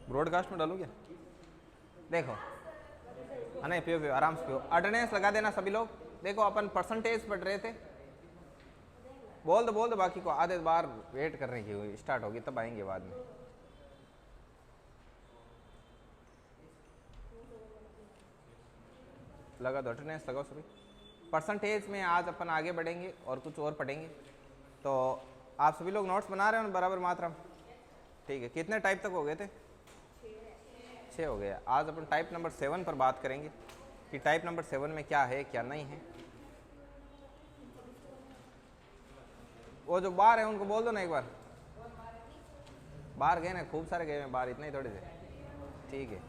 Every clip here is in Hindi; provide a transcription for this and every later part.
ब्रॉडकास्ट में डालू क्या? देखो, नहीं पियो पियो, आराम से पियो। अटेंडेंस लगा देना सभी लोग। देखो अपन परसेंटेज पढ़ रहे थे, बोल दो बाकी को आधे बार वेट करने की हुई, स्टार्ट होगी तब आएंगे बाद में। लगा दो, अटेंडेंस लगाओ सभी। परसेंटेज में आज अपन आगे बढ़ेंगे और कुछ और पढ़ेंगे। तो आप सभी लोग नोट्स बना रहे हो बराबर मात्रा में? ठीक है। कितने टाइप तक हो गए थे? 6 हो गया। आज अपन टाइप नंबर 7 पर बात करेंगे कि टाइप नंबर 7 में क्या है क्या नहीं है। वो जो बाहर है उनको बोल दो ना एक बार। बाहर गए ना, खूब सारे गए हैं बाहर, इतने ही थोड़े से। ठीक है।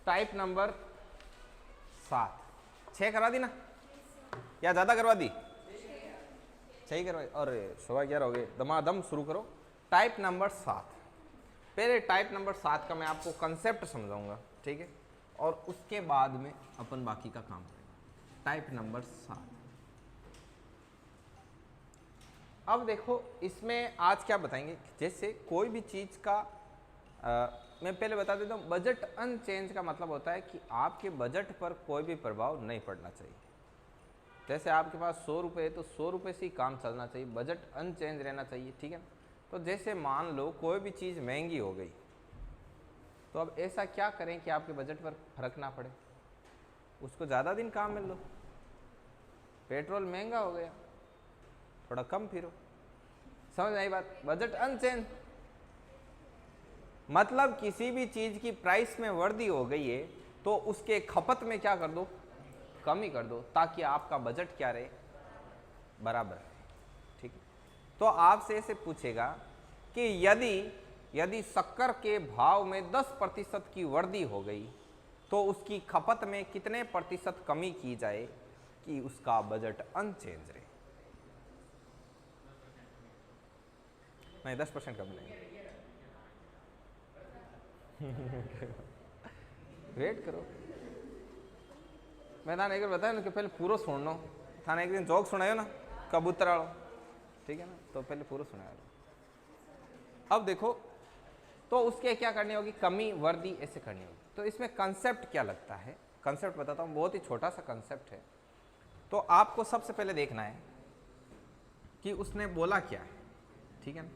टाइप नंबर 7, 6 करवा दी ना या ज़्यादा करवा दी? 6 ही करवाई। और 11:15 हो गए, दमादम शुरू करो। Type number 7। पहले टाइप नंबर 7 का मैं आपको कंसेप्ट समझाऊंगा, ठीक है, और उसके बाद में अपन बाकी का काम करेंगे। Type number 7। अब देखो इसमें आज क्या बताएंगे, जैसे कोई भी चीज़ का मैं पहले बता देता हूँ, बजट अनचेंज का मतलब होता है कि आपके बजट पर कोई भी प्रभाव नहीं पड़ना चाहिए। जैसे आपके पास 100 रुपये है तो 100 रुपये से ही काम चलना चाहिए, बजट अनचेंज रहना चाहिए, ठीक है ना। तो जैसे मान लो कोई भी चीज़ महंगी हो गई, तो अब ऐसा क्या करें कि आपके बजट पर फर्क ना पड़े, उसको ज़्यादा दिन काम मिल लो। पेट्रोल महंगा हो गया, थोड़ा कम फिरो। समझ आई बात? बजट अनचेंज मतलब किसी भी चीज़ की प्राइस में वृद्धि हो गई है तो उसके खपत में क्या कर दो, कमी कर दो, ताकि आपका बजट क्या रहे, बराबर रहे, ठीक है। तो आपसे ऐसे पूछेगा कि यदि शक्कर के भाव में 10% की वृद्धि हो गई तो उसकी खपत में कितने प्रतिशत कमी की जाए कि उसका बजट अनचेंज रहे? नहीं, 10% कम नहीं। वेट करो, मैं थाने एक बार बताया ना कि पहले पूरा सुनना। थाने एक दिन जोक सुनायो ना, कबूतर वालों, ठीक है ना, तो पहले पूरा सुनाया लो। अब देखो, तो उसके क्या करनी होगी, कमी वृद्धि ऐसे करनी होगी। तो इसमें कंसेप्ट क्या लगता है, कंसेप्ट बताता हूँ, बहुत ही छोटा सा कंसेप्ट है। तो आपको सबसे पहले देखना है कि उसने बोला क्या है, ठीक है ना।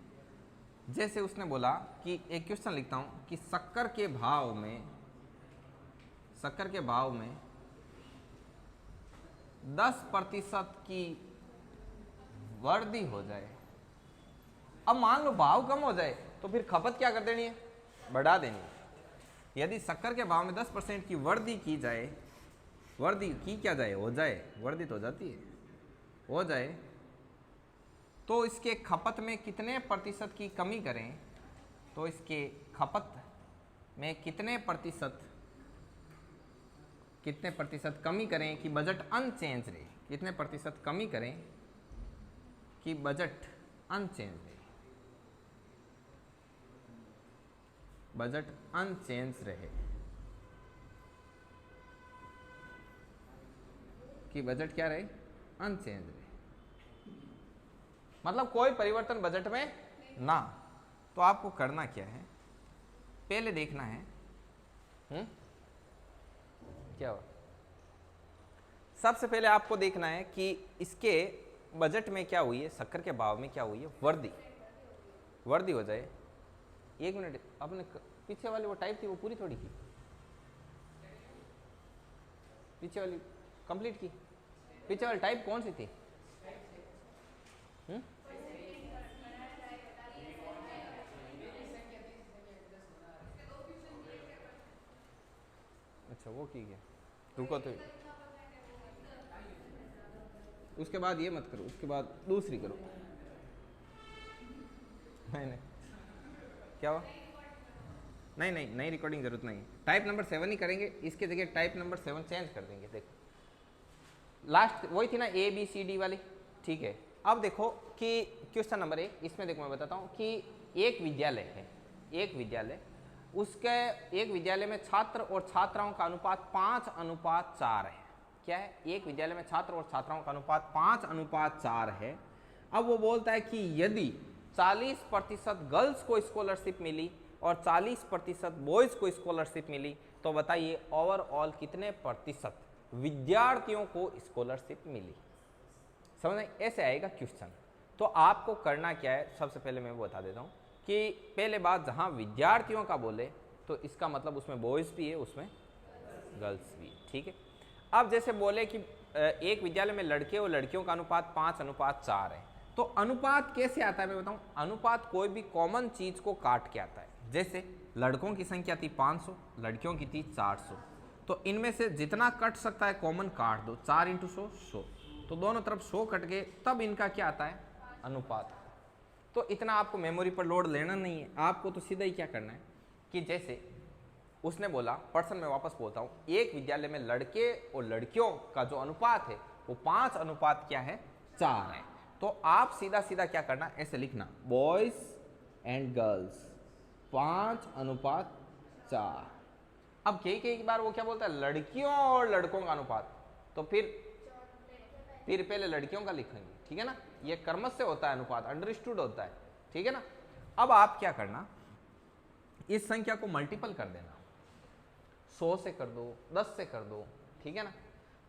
जैसे उसने बोला कि एक क्वेश्चन लिखता हूं कि शक्कर के भाव में 10% की वृद्धि हो जाए। अब मान लो भाव कम हो जाए तो फिर खपत क्या कर देनी है, बढ़ा देनी है। यदि शक्कर के भाव में 10% की वृद्धि की जाए, वृद्धि की क्या जाए, हो जाए, वृद्धि तो हो जाती है, हो जाए, तो इसके खपत में कितने प्रतिशत की कमी करें, तो इसके खपत में कितने प्रतिशत कमी करें कि बजट अनचेंज रहे, कितने प्रतिशत कमी करें कि बजट अनचेंज रहे, बजट अनचेंज रहे, कि बजट क्या रहे, अनचेंज रहे, मतलब कोई परिवर्तन बजट में ना। तो आपको करना क्या है, पहले देखना है क्या हुआ। सबसे पहले आपको देखना है कि इसके बजट में क्या हुई है, शक्कर के भाव में क्या हुई है, वृद्धि हो जाए। 1 मिनट, अपने पीछे वाली वो टाइप थी वो पूरी थोड़ी की, पीछे वाली कंप्लीट की, पीछे वाली टाइप कौन सी थी? अच्छा वो की गया, रुको तो उसके बाद ये मत करो, उसके बाद दूसरी करो। नहीं क्या हुआ? नहीं रिकॉर्डिंग जरूरत नहीं। टाइप नंबर 7 ही करेंगे, इसके जगह टाइप नंबर 7 चेंज कर देंगे। देखो लास्ट वही थी ना ABCD वाली, ठीक है। अब देखो कि क्वेश्चन नंबर 1, इसमें देखो मैं बताता हूँ कि एक विद्यालय है, एक विद्यालय उसके एक विद्यालय में छात्र और छात्राओं का अनुपात 5:4 है। क्या है? एक विद्यालय में छात्र और छात्राओं का अनुपात 5:4 है। अब वो बोलता है कि यदि 40% गर्ल्स को स्कॉलरशिप मिली और 40% बॉयज को स्कॉलरशिप मिली तो बताइए ओवरऑल कितने प्रतिशत विद्यार्थियों को स्कॉलरशिप मिली। समझ में? ऐसे आएगा क्वेश्चन। तो आपको करना क्या है, सबसे पहले मैं वो बता देता हूँ कि पहले बात जहाँ विद्यार्थियों का बोले तो इसका मतलब उसमें बॉयज भी है, उसमें गर्ल्स भी है। ठीक है। अब जैसे बोले कि एक विद्यालय में लड़के और लड़कियों का अनुपात 5:4 है, तो अनुपात कैसे आता है मैं बताऊं। अनुपात कोई भी कॉमन चीज को काट के आता है। जैसे लड़कों की संख्या थी 500, लड़कियों की थी 400, तो इनमें से जितना कट सकता है कॉमन काट दो। 4 × 100 100, तो दोनों तरफ 100 कट गए, तब इनका क्या आता है? अनुपात। तो इतना आपको मेमोरी पर लोड लेना नहीं है, आपको तो सीधा ही क्या करना है कि जैसे उसने बोला पर्सन, में वापस बोलता हूँ, एक विद्यालय में लड़के और लड़कियों का जो अनुपात है वो 5:4 है। तो आप सीधा सीधा क्या करना, ऐसे लिखना बॉयज एंड गर्ल्स 5:4। अब कई बार वो क्या बोलता है, लड़कियों और लड़कों का अनुपात, तो फिर पहले लड़कियों का लिखेंगे। ठीक है ना, ये कर्मश से होता है अनुपात, अंडरस्टूड होता है। ठीक है ना। अब आप क्या करना, इस संख्या को मल्टीपल कर देना, 100 से कर दो, 10 से कर दो। ठीक है ना।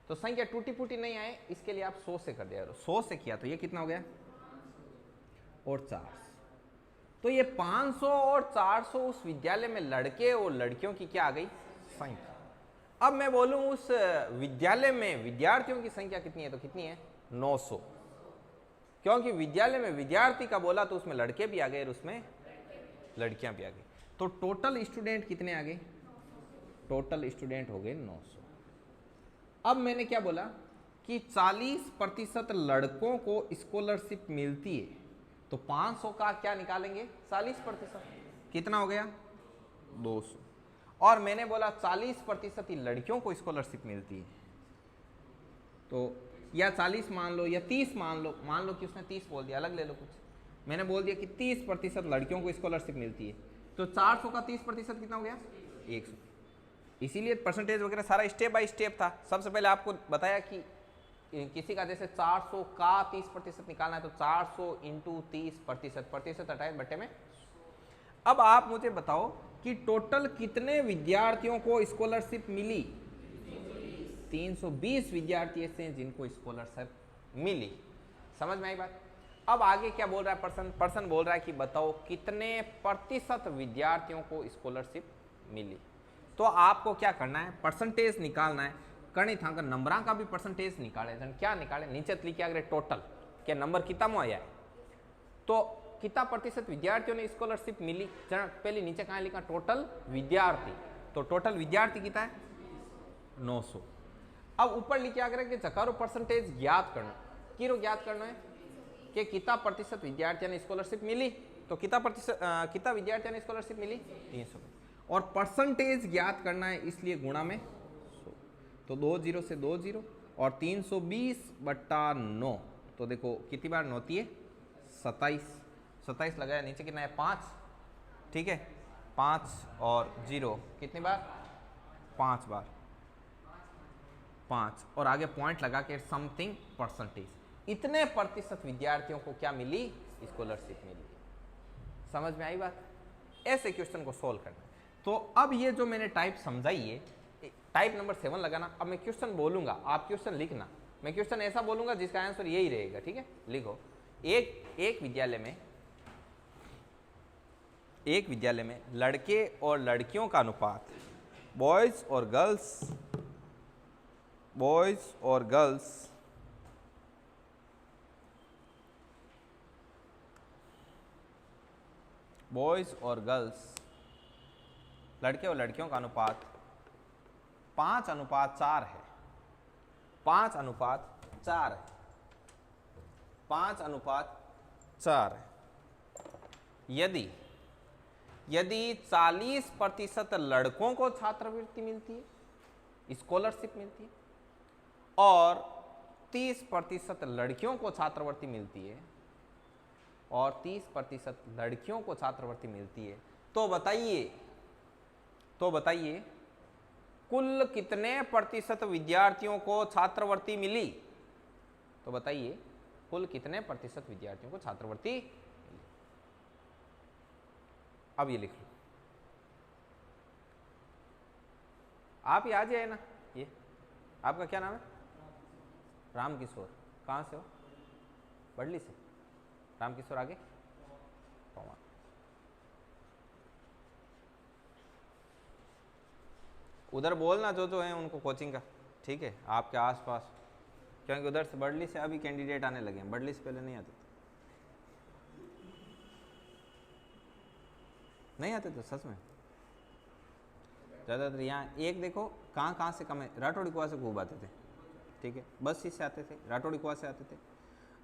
तो संख्या टूटी फूटी नहीं आए इसके लिए आप 100 से कर दिया। 100 से किया तो ये कितना हो गया, और 400। तो ये 500 और 400 उस विद्यालय में लड़के और लड़कियों की क्या आ गई, संख्या। अब मैं बोलूं उस विद्यालय में विद्यार्थियों की संख्या कितनी है, तो कितनी है, 900। क्योंकि विद्यालय में विद्यार्थी का बोला तो उसमें लड़के भी आ गए और उसमें लड़कियां भी आ गई। तो टोटल स्टूडेंट कितने आ गए, टोटल स्टूडेंट हो गए 900। अब मैंने क्या बोला कि 40% लड़कों को स्कॉलरशिप मिलती है, तो 500 का क्या निकालेंगे, 40%, कितना हो गया, 200। और मैंने बोला 40% ही लड़कियों को स्कॉलरशिप मिलती है, तो या 40 मान लो या 30 मान लो कि उसने 30 बोल दिया, अलग ले लो कुछ। मैंने बोल दिया कि 30% लड़कियों को स्कॉलरशिप मिलती है, तो 400 का 30% कितना हो गया, 100। इसीलिए परसेंटेज वगैरह सारा स्टेप बाय स्टेप था। सबसे पहले आपको बताया कि किसी का जैसे 400 का 30% निकालना है, तो 400 × 30%, प्रतिशत हटाए बटे में। अब आप मुझे बताओ कि टोटल कितने विद्यार्थियों को स्कॉलरशिप मिली, 320 विद्यार्थी ऐसे हैं जिनको स्कॉलरशिप मिली। समझ में आई बात। अब आगे क्या बोल रहा है पर्सन बोल रहा है कि बताओ कितने प्रतिशत विद्यार्थियों को स्कॉलरशिप मिली। तो आपको क्या करना है, परसेंटेज निकालना है। करनी था अगर नंबर का भी परसेंटेज निकाले, क्या निकाले, नीचे लिखे अगर टोटल क्या नंबर कितना में आया है, तो कितना प्रतिशत विद्यार्थियों ने स्कॉलरशिप मिली। पहले नीचे कहाँ लिखा, टोटल विद्यार्थी, तो टोटल विद्यार्थी कितना है, 900। अब ऊपर लिखे अगर कि जकारो परसेंटेज ज्ञात करना, किरो ज्ञात करना है कि कितना प्रतिशत विद्यार्थियों ने स्कॉलरशिप मिली, तो कितना विद्यार्थियों ने स्कॉलरशिप मिली, 300। और परसेंटेज ज्ञात करना है, इसलिए गुणा में 100, तो 2 0 से 2 0 और 320/9, तो देखो कितनी बार होती है, 27 लगाया, नीचे कितना है, 5। ठीक है, 5 और 0 कितनी बार, 5 बार, 5 और आगे पॉइंट लगा के समथिंग परसेंटेज, इतने प्रतिशत विद्यार्थियों को क्या मिली, स्कॉलरशिप मिली। समझ में आई बात। ऐसे क्वेश्चन को सोल्व करना। तो अब ये जो मैंने टाइप समझाई है, टाइप नंबर 7 लगाना। अब मैं क्वेश्चन बोलूंगा, आप क्वेश्चन लिखना। मैं क्वेश्चन ऐसा बोलूंगा जिसका आंसर यही रहेगा। ठीक है, लिखो। एक विद्यालय में लड़के और लड़कियों का अनुपात, बॉयज और गर्ल्स लड़के और लड़कियों का अनुपात 5:4 है। 5:4 है। 5:4 है। यदि 40% लड़कों को छात्रवृत्ति मिलती है, स्कॉलरशिप मिलती है, और 30% लड़कियों को छात्रवृत्ति मिलती है, और 30% लड़कियों को छात्रवृत्ति मिलती है, तो बताइए तो बताइए कुल कितने प्रतिशत विद्यार्थियों को छात्रवृत्ति मिली? तो बताइए कुल कितने प्रतिशत विद्यार्थियों को छात्रवृत्ति मिली? अब ये लिख लो, आप याद है ना, ये आपका क्या नाम है? रामकिशोर। कहाँ से हो? बड़ली से। रामकिशोर आगे पवार। उधर बोलना जो है उनको कोचिंग का, ठीक है, आपके आसपास, क्योंकि उधर से बड़ली से अभी कैंडिडेट आने लगे हैं, बड़ली से पहले नहीं आते थे। नहीं आते तो सच में ज़्यादातर यहाँ एक देखो कहाँ से कम है, राठौड़ी कुआ से खूब आते थे, ठीक है, बस से आते थे, राठौड़ी कुआ से आते थे,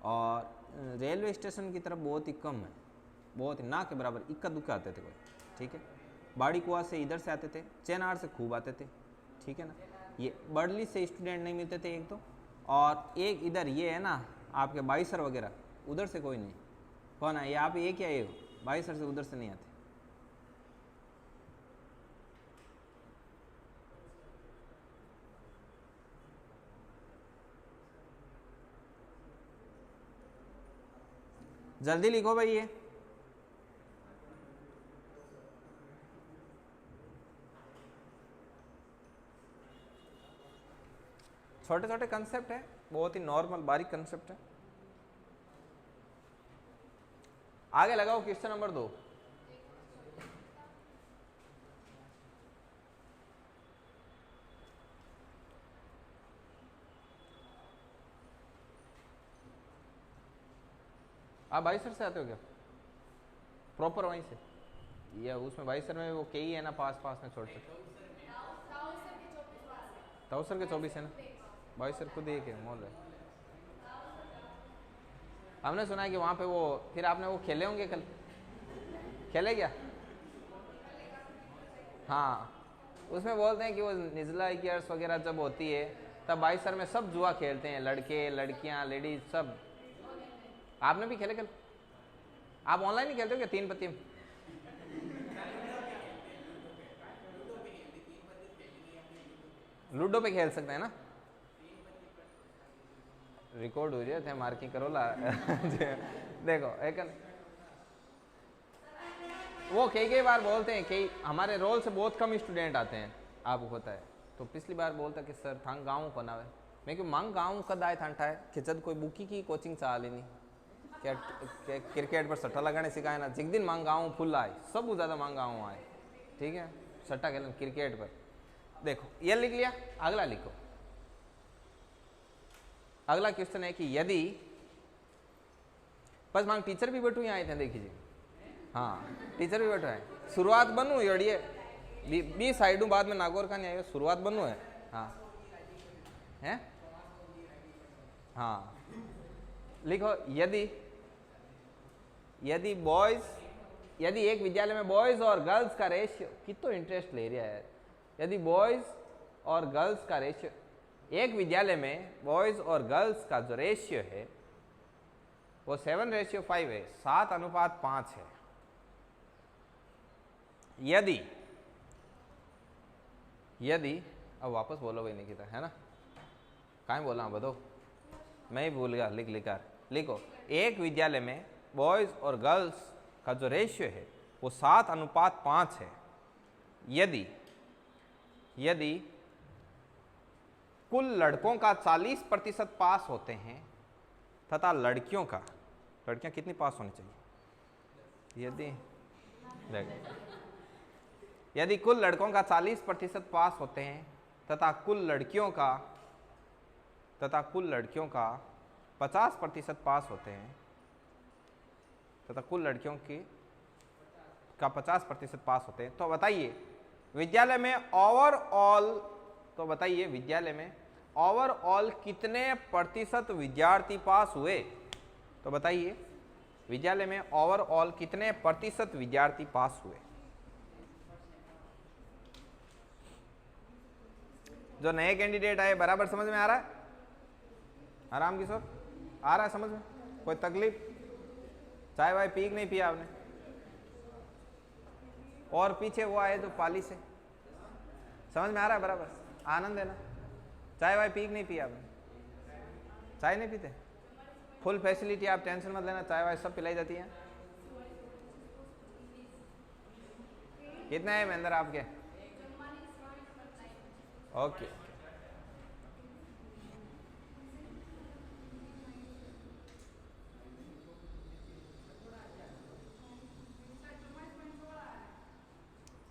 और रेलवे स्टेशन की तरफ बहुत ही कम है, बहुत ही ना के बराबर इक्का दुक्का आते थे कोई, ठीक है। बाड़ी कुआ से इधर से आते थे, चेनार से खूब आते थे, ठीक है ना। ये बड़ली से स्टूडेंट नहीं मिलते थे एक तो, और एक इधर ये है ना आपके बाईसर वगैरह, उधर से कोई नहीं। कौन है ये? आप ये क्या ये हो? बाईसर से उधर से नहीं आते। जल्दी लिखो भाई ये। छोटे छोटे कंसेप्ट है, बहुत ही नॉर्मल बारीक कंसेप्ट है। आगे लगाओ क्वेश्चन नंबर 2। आप बाईसर से आते हो क्या? प्रॉपर वहीं से, या उसमें बाईसर में वो कई है ना पास में छोड़ सकते? ताउसर के 24 है ना, बाईसर खुद एक है मॉल है। हमने सुना है कि वहाँ पे वो, फिर आपने वो खेले होंगे, कल खेले क्या? हाँ, उसमें बोलते हैं कि वो निजला ईयर्स वगैरह जब होती है तब बाईसर में सब जुआ खेलते हैं, लड़के लड़कियाँ लेडीज सब। आपने भी खेले कल? आप ऑनलाइन ही खेलते हो क्या 3 पत्ती में? लूडो पे खेल सकते हैं ना? रिकॉर्ड हो रही है, मार्किंग करो ला। देखो एक वो कई बार बोलते हैं, कई हमारे रोल से बहुत कम स्टूडेंट आते हैं, आपको पता है। तो पिछली बार बोलता कि सर थांग गाँव को ना है, मैं क्यों मांग गाँव कद आए था है कि जब कोई बुकी की कोचिंग चाह लेनी क्या क्रिकेट पर सट्टा लगाने सिखाए ना, जिस दिन मांग गाँव फुल आए, सब ज़्यादा मांग गाँव आए, ठीक है, सट्टा खेलना क्रिकेट पर। देखो ये लिख लिया, अगला लिखो। अगला क्वेश्चन है कि यदि बस मांग टीचर भी बैठू यहाँ आए थे, देखिए, हाँ टीचर भी बैठो है, शुरुआत बनू ये बी साइड बाद में नागौर का नहीं आएगा, शुरुआत बनू है। हाँ है, हाँ लिखो यदि बॉयज, यदि एक विद्यालय में बॉयज और गर्ल्स का रेशियो, कितना इंटरेस्ट ले रहा है, यदि बॉयज और गर्ल्स का रेशियो, एक विद्यालय में बॉयज और गर्ल्स का जो रेशियो है वो 7:5 है, 7:5 है। यदि अब वापस बोलो भाई निकिता, है ना, कहाँ बोला बताओ, मैं ही भूल गया, लिखो एक विद्यालय में बॉयज और गर्ल्स का जो रेशियो है वो 7:5 है। यदि कुल लड़कों का 40% पास होते हैं तथा लड़कियों कितनी पास होनी चाहिए? यदि कुल लड़कों का 40% पास होते हैं तथा कुल लड़कियों का 50% पास होते हैं तथा कुल लड़कियों का 50% पास होते हैं, तो बताइए विद्यालय में ओवरऑल कितने प्रतिशत विद्यार्थी पास हुए? तो बताइए विद्यालय में ओवरऑल कितने प्रतिशत विद्यार्थी पास हुए? जो नए कैंडिडेट आए, बराबर समझ में आ रहा है? आराम किशोर आ रहा है समझ में? कोई तकलीफ? चाय वाय पी नहीं पिया आपने? और पीछे वो आए जो पाली से, समझ में आ रहा है बराबर? आनंद है ना? चाय वाय पी नहीं पिया आपने? चाय नहीं पीते? फुल फैसिलिटी, आप टेंशन मत लेना, चाय वाय सब पिलाई जाती है। कितने हैं महेंद्र आपके? ओके,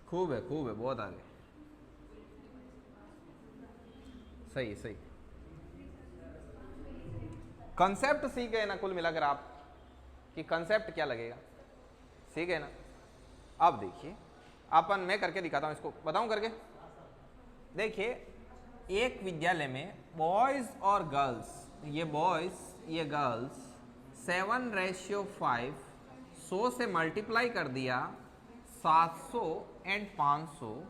खूब है, खूब है, बहुत आगे। सही सही। कंसेप्ट सीख गए ना कुल मिलाकर आप, कि कंसेप्ट क्या लगेगा, सीख गए ना? अब देखिए अपन, मैं करके दिखाता हूं, इसको बताऊं करके। देखिए एक विद्यालय में बॉयज और गर्ल्स, ये बॉयज ये गर्ल्स 7:5 100 से मल्टीप्लाई कर दिया 700 एंड 500,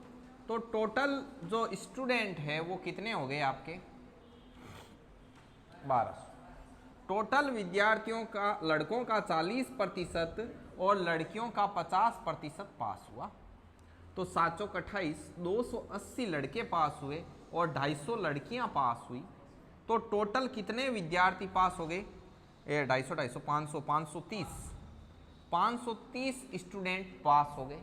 तो टोटल जो स्टूडेंट है वो कितने हो गए आपके? 1200। टोटल विद्यार्थियों का, लड़कों का 40% और लड़कियों का 50% पास हुआ। तो 7 चौक 28, 280 लड़के पास हुए और 250 लड़कियां पास हुई। तो टोटल कितने विद्यार्थी पास हो गए? 250 250 500 530 530 स्टूडेंट पास हो गए।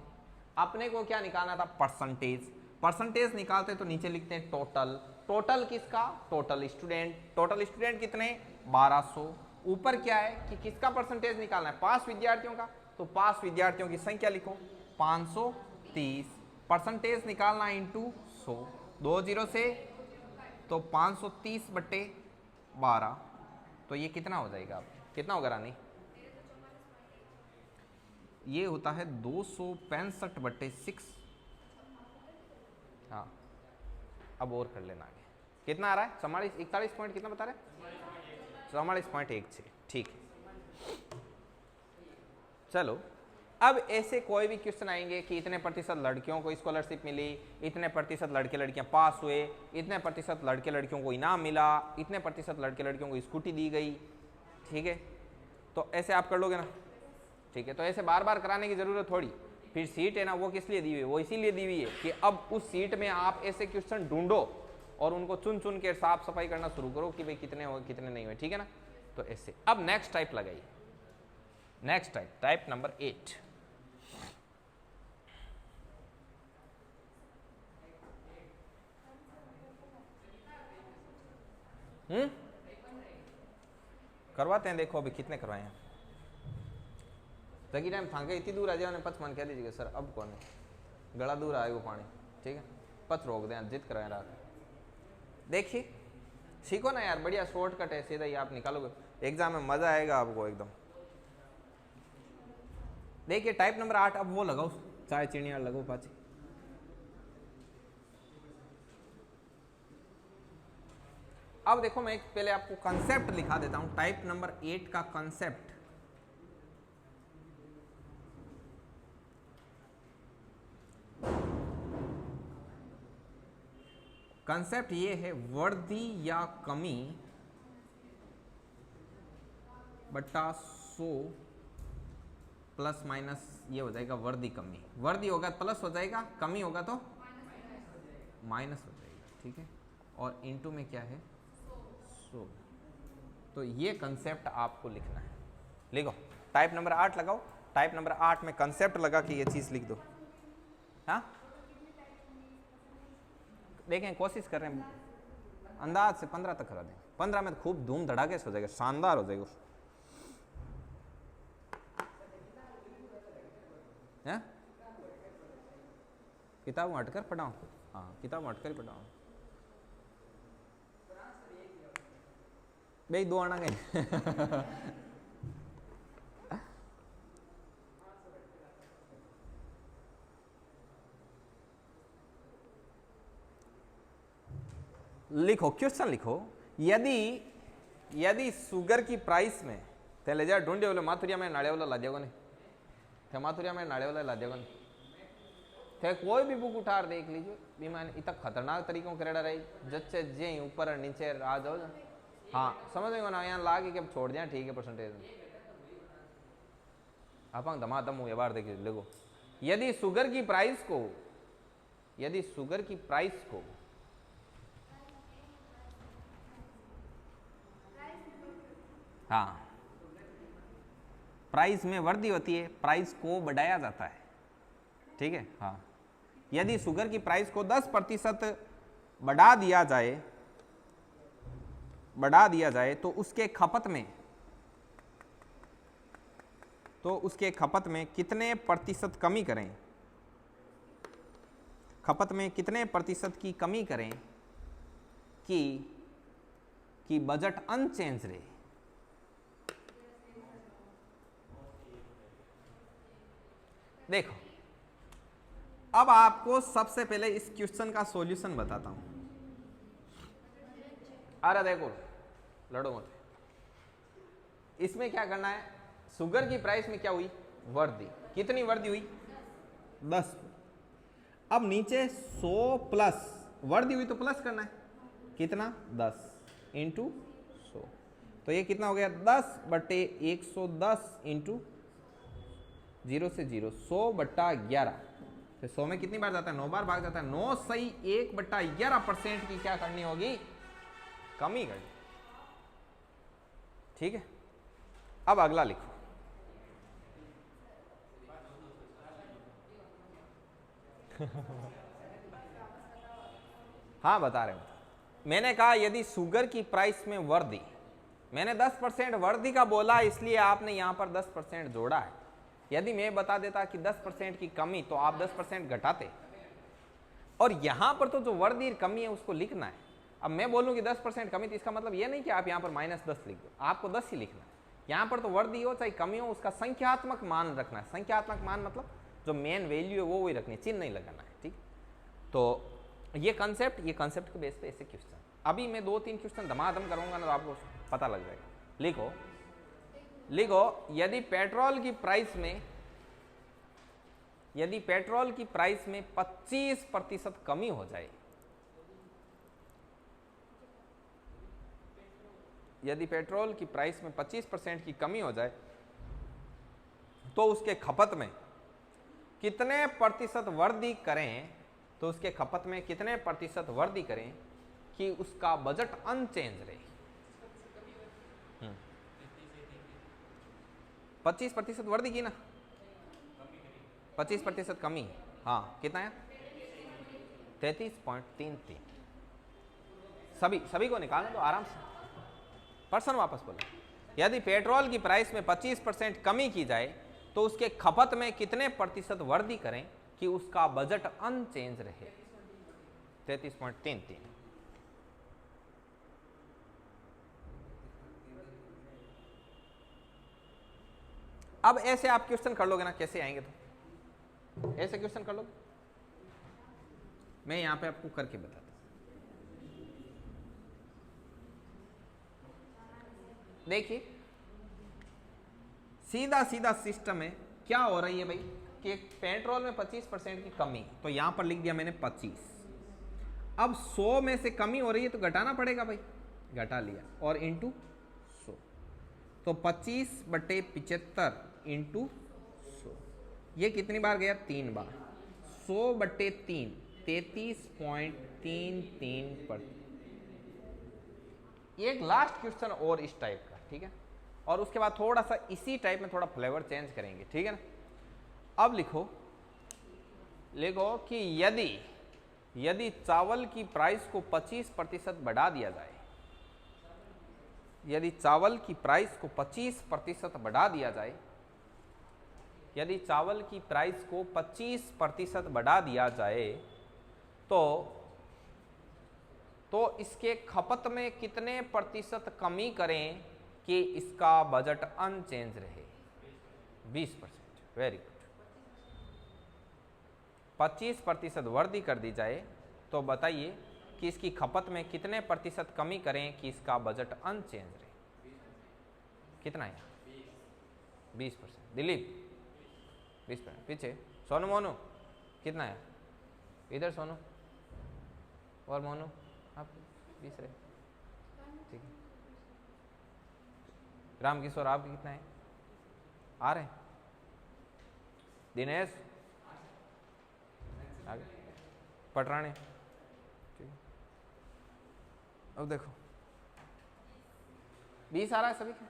अपने को क्या निकालना था? परसेंटेज। परसेंटेज निकालते तो नीचे लिखते हैं टोटल। टोटल किसका? Total student. टोटल स्टूडेंट कितने? 1200। ऊपर क्या है कि किसका परसेंटेज निकालना है? पास विद्यार्थियों का। तो पास विद्यार्थियों की संख्या लिखो 530। परसेंटेज निकालना है इंटू 100, 2 जीरो से, तो 530/12। तो ये कितना हो जाएगा? कितना होगा रानी? ये होता है 265/6। हाँ, अब और कर लेना आगे। कितना आ रहा है? 44 41 पॉइंट कितना बता रहे? 44.16। ठीक है, चलो अब ऐसे कोई भी क्वेश्चन आएंगे कि इतने प्रतिशत लड़कियों को स्कॉलरशिप मिली, इतने प्रतिशत लड़के लड़कियां पास हुए, इतने प्रतिशत लड़के लड़कियों को इनाम मिला, इतने प्रतिशत लड़के लड़कियों को स्कूटी दी गई। ठीक है, तो ऐसे आप कर लोगे ना? ठीक है, तो ऐसे बार बार कराने की जरूरत थोड़ी। फिर सीट है ना, वो किस लिए दी हुई है? वो इसीलिए दी हुई है कि अब उस सीट में आप ऐसे क्वेश्चन ढूंढो और उनको चुन चुन के साफ सफाई करना शुरू करो कि भाई कितने हो कितने नहीं हुए। ठीक है ना? तो ऐसे। अब नेक्स्ट टाइप लगाइए। Next type, type number 8। करवाते हैं, देखो अभी कितने करवाए हैं। तकी टाइम थांके इतनी दूर आ जाए, पच मन कह दीजिएगा सर अब कौन है, गला दूर आएगा पानी। ठीक है, पच रोक दें, जिद कराएं रात। देखिए सीखो ना यार, बढ़िया शॉर्टकट है, सीधा ही आप निकालोगे एग्जाम में, मजा आएगा आपको एकदम। देखिए टाइप नंबर 8। अब वो लगाओ, चाय चिड़िया लगाओ पाची। अब देखो मैं पहले आपको कंसेप्ट लिखा देता हूं, टाइप नंबर 8 का कंसेप्ट। कंसेप्ट ये है, वर्दी या कमी बटा 100 प्लस माइनस, ये हो जाएगा वर्दी कमी। वर्दी होगा प्लस हो जाएगा, कमी होगा तो माइनस हो जाएगा। ठीक है, और इनटू में क्या है? 100। तो ये कंसेप्ट आपको लिखना है। लिखो टाइप नंबर 8 लगाओ। टाइप नंबर 8 में कंसेप्ट लगा के ये चीज लिख दो। हाँ, देखें कोशिश कर रहे हैं, अंदाज से 15 तक करा दें। 15 में तो खूब धूम धड़ाके से हो जाएगा, शानदार हो जाएगा। हैं? किताब हटकर पढ़ाऊं? हाँ, किताब हटकर ही पढ़ाऊं। भाई 2 आना गए। लिखो, क्वेश्चन लिखो। यदि शुगर की प्राइस में ते ले जा ढूंढे बोले माथुरिया में नाड़े वाला ला दिया नहीं थे, माथुरिया में नाड़े वाला ला दिया नहीं थे। कोई भी बुक उठा देख लीजिए, बीमार इतना खतरनाक तरीकों करेड़ा रही, जच्चे जे ऊपर और नीचे आ जाओ। हाँ समझ गए ना, यहाँ ला के छोड़ दिया। ठीक है, परसेंटेज आप धमाधम हुए बार देखिए। देखो, यदि शुगर की प्राइस को यदि शुगर की प्राइस को हाँ प्राइस में वृद्धि होती है, प्राइस को बढ़ाया जाता है, ठीक है। हाँ यदि शुगर की प्राइस को 10% बढ़ा दिया जाए तो उसके खपत में कितने प्रतिशत कमी करें, खपत में कितने प्रतिशत की कमी करें कि बजट अनचेंज रहे। देखो अब आपको सबसे पहले इस क्वेश्चन का सॉल्यूशन बताता हूं। अरे देखो लड़ो मत, इसमें क्या करना है, शुगर की प्राइस में क्या हुई, वृद्धि। कितनी वृद्धि हुई, 10। अब नीचे 100 प्लस वृद्धि हुई तो प्लस करना है, कितना 10 इंटू 100, तो ये कितना हो गया 10/110 इंटू 0 से 0 100/11। तो 100 में कितनी बार जाता है, 9 बार भाग जाता है। 9 सही 1/11% की क्या करनी होगी, कमी करनी, ठीक है। अब अगला लिखो, हाँ बता रहे हो। मैंने कहा यदि शुगर की प्राइस में वृद्धि, मैंने 10% वृद्धि का बोला इसलिए आपने यहां पर 10% जोड़ा है। यदि मैं बता देता कि 10% की कमी तो आप 10% घटाते, और यहां पर तो जो वृद्धि कमी है उसको लिखना है। अब मैं बोलूं कि 10% कमी, तो इसका मतलब यह नहीं कि आप यहां पर -10 लिख दो, आपको 10 ही लिखना है। यहां पर तो वृद्धि हो चाहे कमी हो, उसका संख्यात्मक मान रखना है। संख्यात्मक मान मतलब जो मेन वैल्यू है वो वही रखनी है, चिन्ह नहीं लगाना है, ठीक। तो ये कंसेप्ट के बेस पे ऐसे क्वेश्चन, अभी मैं 2-3 क्वेश्चन धमाधम करूंगा ना तो आपको पता लग जाएगा। लिखो यदि पेट्रोल की प्राइस में 25% कमी हो जाए, यदि पेट्रोल की प्राइस में 25% की कमी हो जाए तो उसके खपत में कितने प्रतिशत वृद्धि करें, तो उसके खपत में कितने प्रतिशत वृद्धि करें कि उसका बजट अनचेंज रहे। 25% वृद्धि की ना, 25% कमी, हाँ कितना है 33.33। सभी को निकालना तो आराम से, पर्सन वापस बोला। यदि पेट्रोल की प्राइस में 25% कमी की जाए तो उसके खपत में कितने प्रतिशत वृद्धि करें कि उसका बजट अनचेंज रहे। 33.33। अब ऐसे आप क्वेश्चन कर लोगे ना, कैसे आएंगे, तो ऐसे क्वेश्चन कर लोगे, मैं यहां पे आपको करके बताता हूं। देखिए सीधा सिस्टम है, क्या हो रही है भाई कि पेट्रोल में 25% की कमी, तो यहां पर लिख दिया मैंने 25। अब 100 में से कमी हो रही है तो घटाना पड़ेगा भाई, घटा लिया और इंटू 100, तो 25/75 इंटू 100, ये कितनी बार गया, 3 बार। 100/3 33.33%। एक लास्ट क्वेश्चन और इस टाइप का, ठीक है, और उसके बाद थोड़ा सा इसी टाइप में थोड़ा फ्लेवर चेंज करेंगे, ठीक है ना। अब लिखो कि यदि चावल की प्राइस को 25% बढ़ा दिया जाए, यदि चावल की प्राइस को 25% बढ़ा दिया जाए, यदि चावल की प्राइस को 25% बढ़ा दिया जाए तो इसके खपत में कितने प्रतिशत कमी करें कि इसका बजट अनचेंज रहे। 20%। Very good. 25% वृद्धि कर दी जाए तो बताइए कि इसकी खपत में कितने प्रतिशत कमी करें कि इसका बजट अनचेंज रहे। कितना है, 20%। दिलीप 20%। पीछे सोनू मोनू कितना है, इधर सोनू और मोनू आप 20 रहे, ठीक है। रामकिशोर आपके कितना है, आ रहे हैं। दिनेश आगे पटरानी। ठीक, अब देखो 20 आ रहा है सभी का।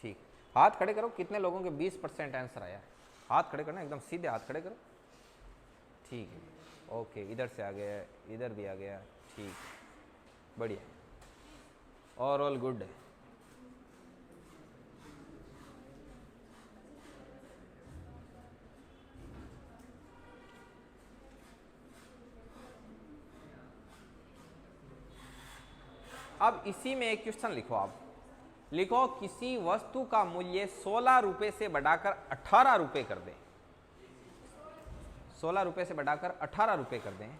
ठीक, हाथ खड़े करो, कितने लोगों के 20% आंसर आया है? हाथ खड़े करना, एकदम सीधे हाथ खड़े करो। ठीक है, ओके, इधर से आ गया, इधर भी आ गया। ठीक, बढ़िया, ऑल गुड है। अब इसी में एक क्वेश्चन लिखो। आप लिखो किसी वस्तु का मूल्य 16 रुपए से बढ़ाकर 18 रुपए कर दें। 16 रुपए से बढ़ाकर 18 रुपए कर दें।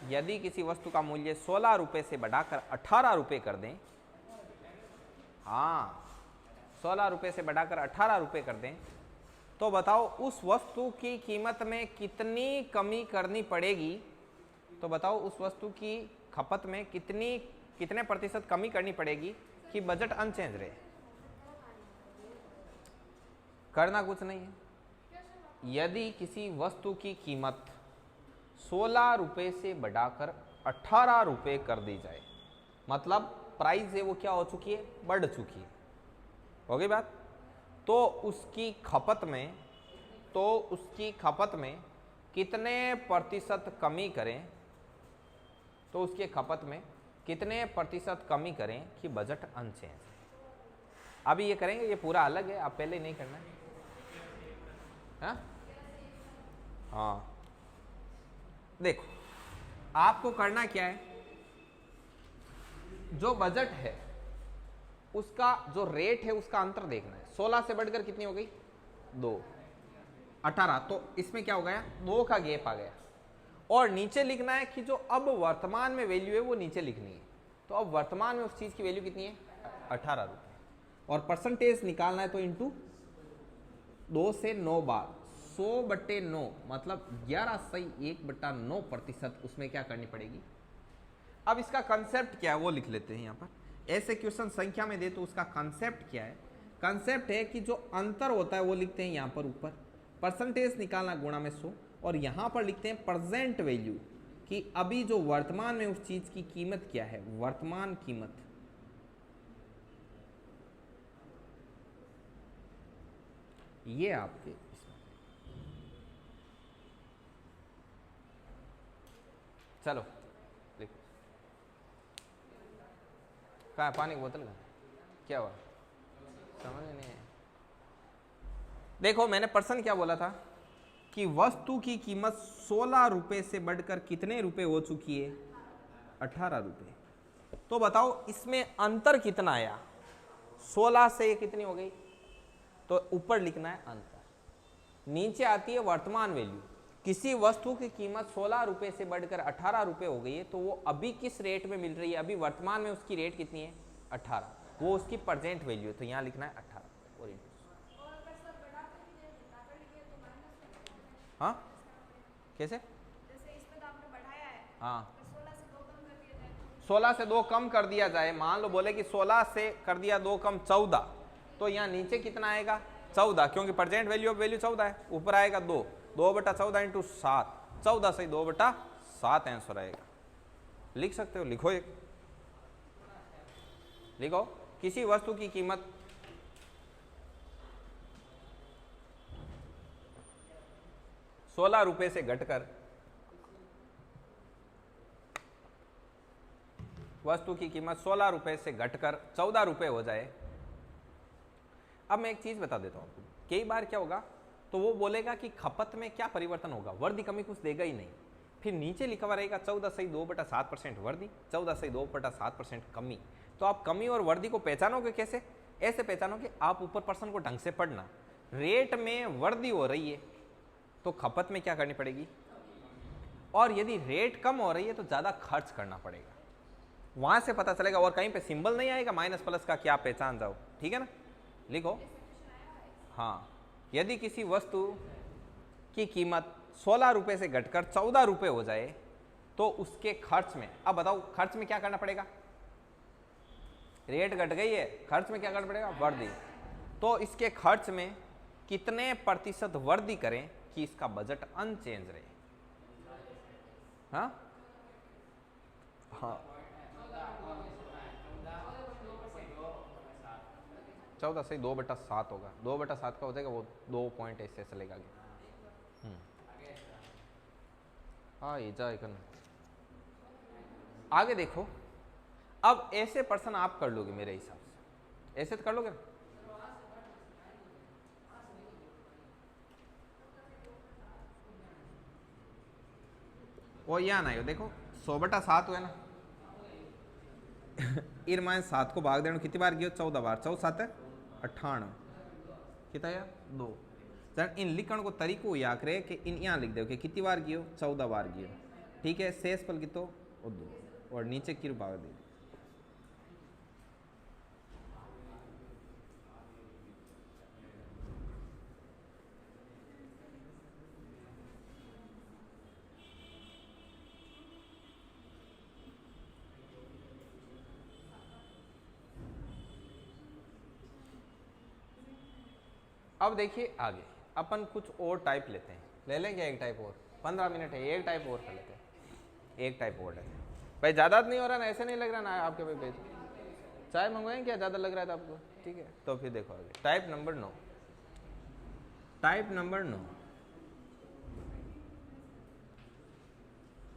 यदि किसी वस्तु का मूल्य 16 रुपए से बढ़ाकर 18 रुपए कर दें, हाँ 16 रुपए से बढ़ाकर 18 रुपए कर दें, तो बताओ उस वस्तु की कीमत में कितनी कमी करनी पड़ेगी? तो बताओ उस वस्तु की खपत में कितने प्रतिशत कमी करनी पड़ेगी कि बजट अनचेंज रहे? करना कुछ नहीं है। यदि किसी वस्तु की कीमत 16 रुपए से बढ़ाकर 18 रुपए कर दी जाए, मतलब प्राइस है वो क्या हो चुकी है? बढ़ चुकी है। हो गई बात? तो उसकी खपत में कितने प्रतिशत कमी करें? तो उसके खपत में कितने प्रतिशत कमी करें कि बजट अनचेंज है? अभी ये करेंगे, ये पूरा अलग है, आप पहले नहीं करना है। हाँ, देखो आपको करना क्या है, जो बजट है उसका जो रेट है उसका अंतर देखना है। 16 से बढ़कर कितनी हो गई? 2, 18, तो इसमें क्या हो गया? 2 का गैप आ गया। और नीचे लिखना है कि जो अब वर्तमान में वैल्यू है वो नीचे लिखनी है। तो अब वर्तमान में उस चीज की वैल्यू कितनी है? 18 रुपए। और परसेंटेज निकालना है तो इंटू 2 से 9 बार 100/9, मतलब 11/1/9% उसमें क्या करनी पड़ेगी? अब इसका कंसेप्ट क्या है वो लिख लेते हैं यहाँ पर। ऐसे क्वेश्चन संख्या में दे तो उसका कंसेप्ट क्या है? कंसेप्ट है कि जो अंतर होता है वो लिखते हैं यहाँ पर ऊपर, परसेंटेज निकालना गुणा में 100, और यहाँ पर लिखते हैं प्रेजेंट वैल्यू कि अभी जो वर्तमान में उस चीज की कीमत क्या है, वर्तमान कीमत। ये आपके चलो लिखो। कहाँ पानी की बोतल का क्या हुआ? समझ नहीं है। देखो मैंने पर्सन क्या बोला था कि वस्तु की कीमत 16 रुपए से बढ़कर कितने रुपए हो चुकी है? 18 रुपए। तो बताओ इसमें अंतर कितना आया? 16 से कितनी हो गई? तो ऊपर लिखना है अंतर, नीचे आती है वर्तमान वैल्यू। किसी वस्तु की कीमत 16 रुपए से बढ़कर 18 रुपए हो गई है, तो वो अभी किस रेट में मिल रही है? अभी वर्तमान में उसकी रेट कितनी है? 18, वो उसकी प्रेजेंट वैल्यू है। तो यहाँ लिखना है 18 और हाँ कैसे? जैसे इसमें तो आपने बढ़ाया है, हाँ 16 से 2 कम कर दिया जाए। 16 से 2 कम कर दिया जाए। मान लो बोले कि 16 से कर दिया 2 कम 14, तो यहाँ नीचे कितना आएगा? 14, क्योंकि प्रेजेंट वैल्यू ऑफ वैल्यू 14 है। ऊपर आएगा 2/14 इंटू 7, 14 से 2/7 आंसर आएगा। लिख सकते हो, लिखो एक, लिखो किसी वस्तु की कीमत 16 रुपए से घटकर वस्तु की कीमत 16 रुपए से घटकर 14 रुपए हो जाए। अब मैं एक चीज बता देता हूं आपको, कई बार क्या होगा तो वो बोलेगा कि खपत में क्या परिवर्तन होगा, वर्दी कमी कुछ देगा ही नहीं। फिर नीचे लिखा हुआ रहेगा 14 से 2/7% वर्दी, 14 से 2/7% कमी। तो आप कमी और वर्दी को पहचानोगे कैसे? ऐसे पहचानो कि आप ऊपर पर्सन को ढंग से पढ़ना। रेट में वर्दी हो रही है तो खपत में क्या करनी पड़ेगी, और यदि रेट कम हो रही है तो ज्यादा खर्च करना पड़ेगा। वहां से पता चलेगा, और कहीं पे सिंबल नहीं आएगा माइनस प्लस का, क्या पहचान जाओ। ठीक है ना, लिखो। हाँ, यदि किसी वस्तु की कीमत 16 रुपए से घटकर 14 रुपए हो जाए तो उसके खर्च में, अब बताओ खर्च में क्या करना पड़ेगा? रेट घट गई है, खर्च में क्या करना पड़ेगा? वर्दी। तो इसके खर्च में कितने प्रतिशत वर्दी करें कि इसका बजट अनचेंज रहे? हाँ हाँ 14 सही 2/7 होगा, 2/7 का हो जाएगा वो, 2 पॉइंट ऐसे चलेगा आगे। हाँ ये जा आगे देखो। अब ऐसे पर्सन आप कर लोगे मेरे हिसाब से, ऐसे तो कर लोगे ना। वो यहाँ ना देखो 100/7 हुआ ना इर माइन 7 को भाग देना कितनी बार गयो, 14 बार, 14 7 है 98, कितना यार 2। जन इन लिखण को तरीको या करे कि इन यहाँ लिख दो कि कितनी बार गियो, 14 बार गियो, ठीक है। शेष पल कितो और 2 और नीचे की भाग दे। अब देखिए आगे अपन कुछ और टाइप लेते हैं, ले लेंगे एक टाइप और, 15 मिनट है, एक टाइप और कर लेते हैं, एक टाइप और लेते हैं भाई। ज़्यादा नहीं हो रहा ना, ऐसे नहीं लग रहा ना आपके भाई पेज, चाय मंगवाएं क्या, ज़्यादा लग रहा है तो आपको, ठीक है। तो फिर देखो आगे type number 9, type number 9,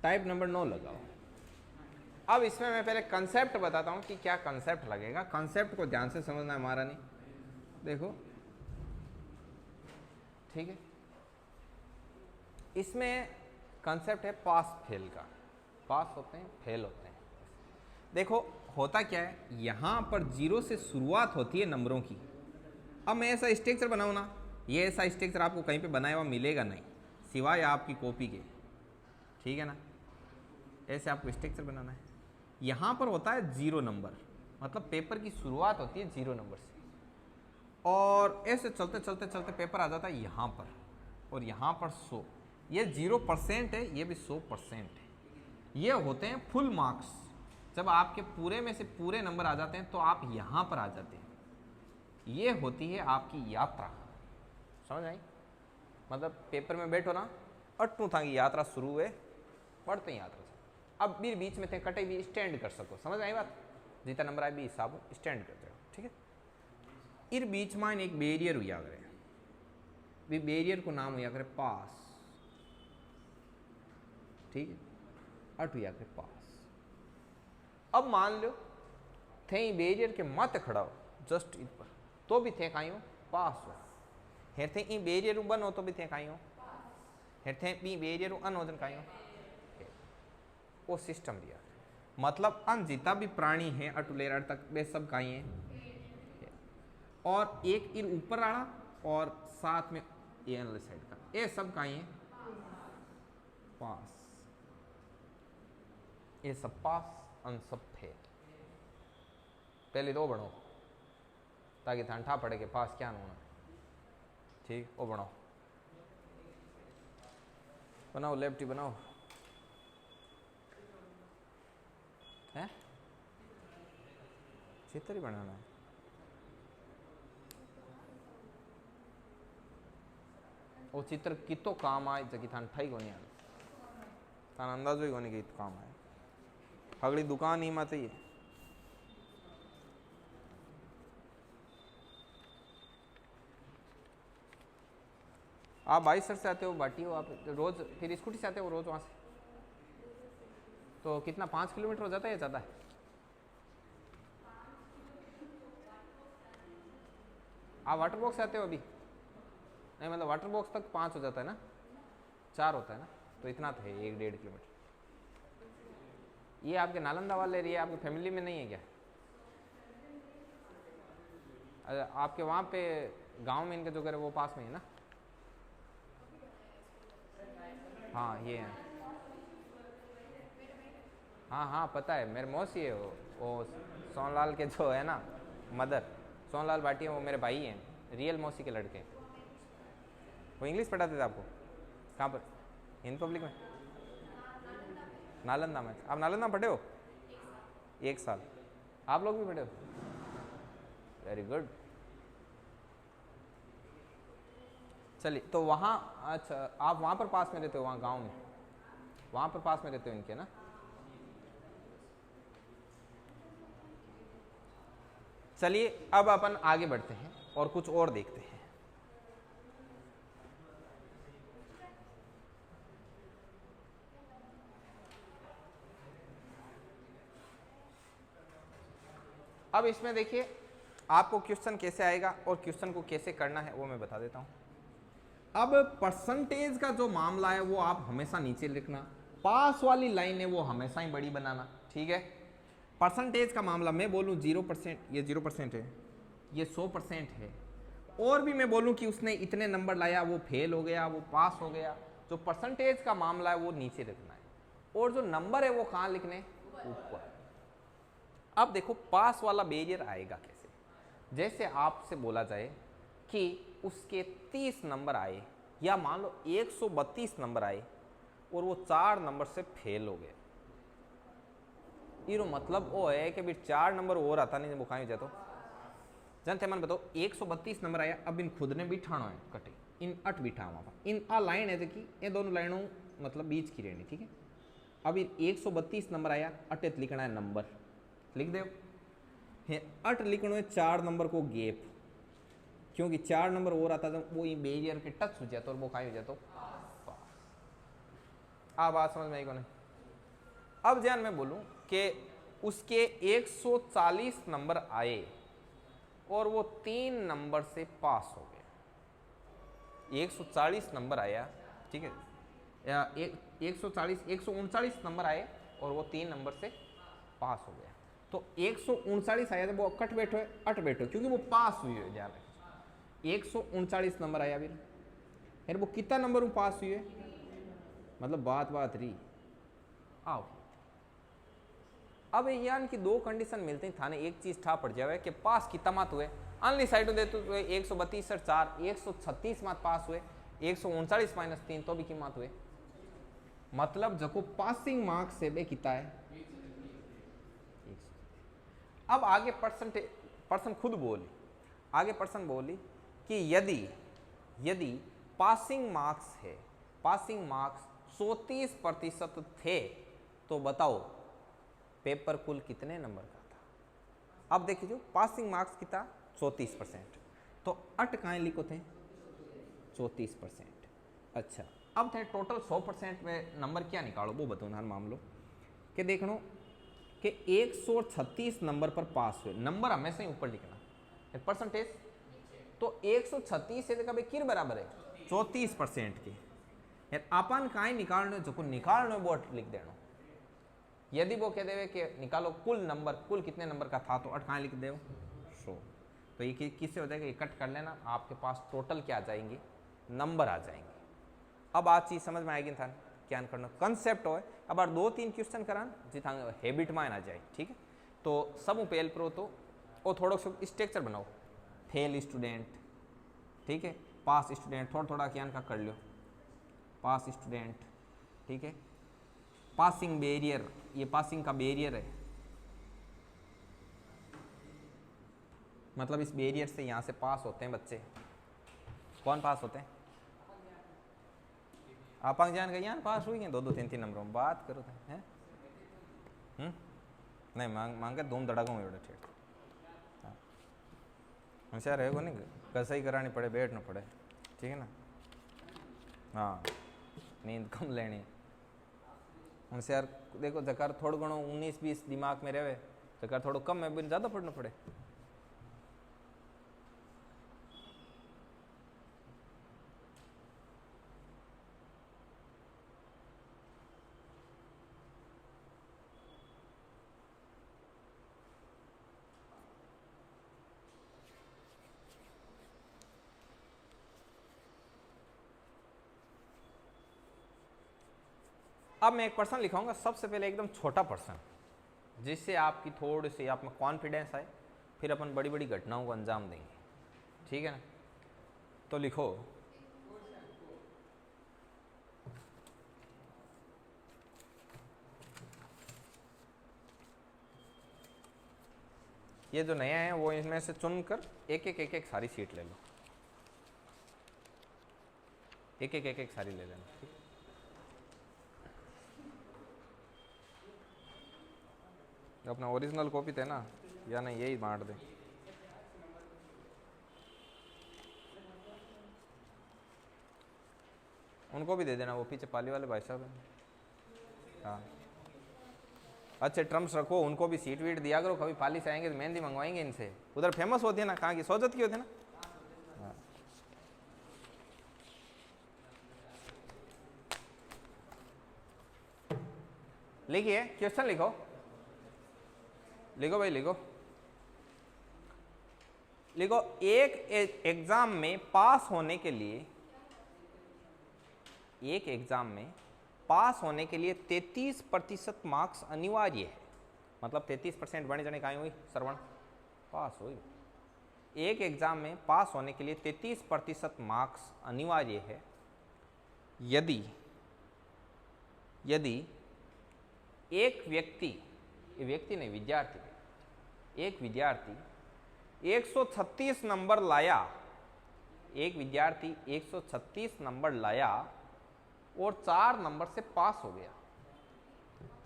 type number 9 लगाओ। अब इसमें मैं पहले कंसेप्ट बताता हूँ कि क्या कंसेप्ट लगेगा, कंसेप्ट को ध्यान से समझना है, हमारा नहीं, देखो ठीक है। इसमें कंसेप्ट है पास फेल का, पास होते हैं फेल होते हैं। देखो होता क्या है, यहाँ पर 0 से शुरुआत होती है नंबरों की। अब मैं ऐसा स्ट्रक्चर बनाऊँ ना, ये ऐसा स्ट्रक्चर आपको कहीं पे बनाया हुआ मिलेगा नहीं सिवाय आपकी कॉपी के, ठीक है ना। ऐसे आपको स्ट्रक्चर बनाना है। यहाँ पर होता है 0 नंबर, मतलब पेपर की शुरुआत होती है 0 नंबर से, और ऐसे चलते चलते चलते पेपर आ जाता है यहाँ पर, और यहाँ पर 100, ये 0% है, ये भी 100% है। ये होते हैं फुल मार्क्स। जब आपके पूरे में से पूरे नंबर आ जाते हैं तो आप यहाँ पर आ जाते हैं। ये होती है आपकी यात्रा, समझ आई। मतलब पेपर में बैठो ना, अट्टू था कि यात्रा शुरू है, पढ़ते यात्रा से। अब भी बीच में थे कटे भी स्टैंड कर सको, समझ आई बात। जितना नंबर आए भी हिसाब स्टैंड करते हो, ठीक है। इर बीच में एक बैरियर हुआ करे, भी बैरियर को नाम हुआ करे पास, ठीक है। अट हुआ करे पास। अब मान लो थे बैरियर के मत खड़ा हो जस्ट इन पर, तो भी थे काई हो पास हो। हेर थे बैरियर बन हो तो भी थे काई हो, हेर थे बी बैरियर अन हो काई हो। वो सिस्टम दिया, मतलब अन जितना भी प्राणी है अटुलेर तक वे सब काई है। और एक इन ऊपर आड़ा और साथ में ये वाली साइड का, ये सब काई है पास, ये सब पास अन सब फेल। पहले दो बनो ताकि ठंडा पड़े के पास क्या होना, ठीक। वो बनाओ, बनाओ लेफ्टी बनाओ, है चित्र ही बनाना है। वो चित्र कितो काम आए जबकि थान ठाई को नहीं आने, थान अंदाजो ही कोनी कि काम आए। अगली दुकान ही मत ही आप 22 सर से आते हो, बाटी हो आप रोज, फिर स्कूटी से आते हो रोज वहां से, तो कितना 5 किलोमीटर हो जाता है या ज़्यादा है? आप वाटर बॉक्स से आते हो अभी? नहीं मतलब वाटर बॉक्स तक 5 हो जाता है ना, 4 होता है ना, तो इतना तो है 1-1.5 किलोमीटर। ये आपके नालंदा वाले एरिया आपकी फैमिली में नहीं है क्या? आपके वहाँ पे गांव में इनके जो घर है वो पास में है ना? हाँ ये है, हाँ हाँ पता है, मेरे मौसी है वो सोनलाल के जो है ना मदर, सोनलाल भाटिया, वो मेरे भाई हैं, रियल मौसी के लड़के। वो इंग्लिश पढ़ाते थे आपको कहाँ पर? हिंद पब्लिक में, नालंदा में। आप नालंदा पढ़े हो? 1 साल। आप लोग भी पढ़े हो? Very good. चलिए तो वहाँ, अच्छा आप वहाँ पर पास में रहते हो, वहाँ गांव में? वहां पर पास में रहते हो इनके ना। चलिए अब अपन आगे बढ़ते हैं और कुछ और देखते हैं। अब इसमें देखिए आपको क्वेश्चन कैसे आएगा और क्वेश्चन को कैसे करना है वो मैं बता देता हूं। अब परसेंटेज का जो मामला है वो आप हमेशा नीचे लिखना, पास वाली लाइन है वो हमेशा ही बड़ी बनाना, ठीक है। परसेंटेज का मामला मैं बोलूं 0%, ये 0% है, ये 100% है, और भी मैं बोलूं कि उसने इतने नंबर लाया, वो फेल हो गया, वो पास हो गया, जो परसेंटेज का मामला है वो नीचे लिखना है, और जो नंबर है वो कहाँ लिखने, ऊपर। अब देखो पास वाला बैरियर आएगा कैसे, जैसे आपसे बोला जाए कि उसके 30 नंबर आए, या मान लो 132 नंबर आए और वो 4 नंबर से फेल हो गए, इरो मतलब वो है कि भी 4 नंबर और आता नहीं वो कहीं जातो जानते मन बताओ 132 नंबर आया। अब इन खुद ने बिठाना है कटे इन 8 बिठा वहाँ इन आ लाइन है देखी ये दोनों लाइनों मतलब बीच की रहनी, ठीक है। अब इन 132 नंबर आया, 8 लिखना है नंबर, लिख दो है 8 लिखना है 4 नंबर को गैप, क्योंकि 4 नंबर और आता तो वो बैरियर के टच हो जाता और वो कहीं हो जाता। आप बात समझ में आई को नहीं। अब ध्यान में बोलूं कि उसके 140 नंबर आए और वो 3 नंबर से पास हो गया। 140 नंबर आया, ठीक है, या 139 नंबर आए और वो 3 नंबर से पास हो गया। तो 139 आया तो वो कट बैठो है 8 बैठो, क्योंकि वो पास हुई है, ध्यान रखिए 139 नंबर आया फिर यार वो कितना नंबर में पास हुई है, मतलब बात रही आओ। अब यान की 2 कंडीशन मिलते हैं थाने, एक चीज ठा पड़ जावे कि पास कितना मात हुए, अनली साइड दे तो 132 और 4 136 मात पास हुए, 139 माइनस 3 तो भी की मात हुए, मतलब जको पासिंग मार्क्स से बे कितना है। अब आगे पर्सन खुद बोली, आगे पर्सन बोली कि यदि पासिंग मार्क्स है, पासिंग मार्क्स 34% थे तो बताओ पेपर कुल कितने नंबर का था। अब देखिए जो पासिंग मार्क्स कितना 34%, तो 8 कहाँ लिखो थे 34%। अच्छा अब थे टोटल 100% में नंबर क्या निकालो वो बताओ ना मान लो कि देख लो कि 136 नंबर पर पास हुए, नंबर हमेशा ही ऊपर लिखना परसेंटेज, तो 136 से कभी किर बराबर है 34% की यार अपन कहीं निकालने जो निकालने वो लिख देना। यदि वो कह देवे कि निकालो कुल नंबर, कुल कितने नंबर का था, तो 8 कहाँ लिख दे 100, तो ये किससे हो जाएगा, इकट्ठ कर लेना, आपके पास टोटल क्या आ जाएंगे नंबर आ जाएंगे। अब आज चीज समझ में आएगी था क्या करना कंसेप्ट हो। अब बार 2-3 क्वेश्चन करान जिता हैबिट में आ जाए, ठीक है। तो सब पहल प्रो तो वो थोड़ा सा स्ट्रक्चर बनाओ, फेल स्टूडेंट, ठीक है, पास स्टूडेंट, थोड़ा क्या का कर लो, पास स्टूडेंट, ठीक है, पासिंग बैरियर, ये पासिंग का बैरियर है, मतलब इस बैरियर से यहाँ से पास होते हैं बच्चे, कौन पास होते हैं, आप जान गए यहाँ पास हुई हैं 2-2 3-3 नंबरों में, बात करो तो हैं नहीं मांग के धूम धड़ाकों में ठेठ होशियार है को नहीं कैसा ही करानी पड़े, बैठना पड़े, ठीक है ना। हाँ नींद कम लेनी होशियार, देखो जकार थोड़ा घणो 19-20 दिमाग में रहे, जकार थोड़ा कम है ज़्यादा पढ़ना पड़े। अब मैं एक पर्सन लिखाऊंगा, सबसे पहले एकदम छोटा पर्सन, जिससे आपकी थोड़ी सी आप में कॉन्फिडेंस आए, फिर अपन बड़ी बड़ी घटनाओं को अंजाम देंगे, ठीक है ना। तो लिखो ये जो नया है वो इनमें से चुनकर एक सारी सीट ले लो, एक सारी ले लेना, ठीक। अपना ओरिजिनल कॉपी थे ना, या नहीं यही बांट दे। उनको भी दे देना, वो पीछे पाली वाले भाई साहब हैं। हाँ अच्छे ट्रम्प्स रखो, उनको भी सीट वीट दिया करो, कभी पाली से आएंगे तो मेहंदी मंगवाएंगे इनसे। उधर फेमस होती है ना, कहाँ की, सोजत की होती है ना। हाँ। लिखिए, क्वेश्चन लिखो, लिखो भाई लिखो। लिखो, एक एग्जाम में पास होने के लिए, एक एग्जाम में पास होने के लिए 33% मार्क्स अनिवार्य है। मतलब 33% बने जाने कहीं हुई श्रवण पास हुई। एक एग्जाम में पास होने के लिए 33% मार्क्स अनिवार्य है यदि एक व्यक्ति नहीं विद्यार्थी, एक विद्यार्थी 136 नंबर लाया, एक विद्यार्थी 136 नंबर लाया और 4 नंबर से पास हो गया।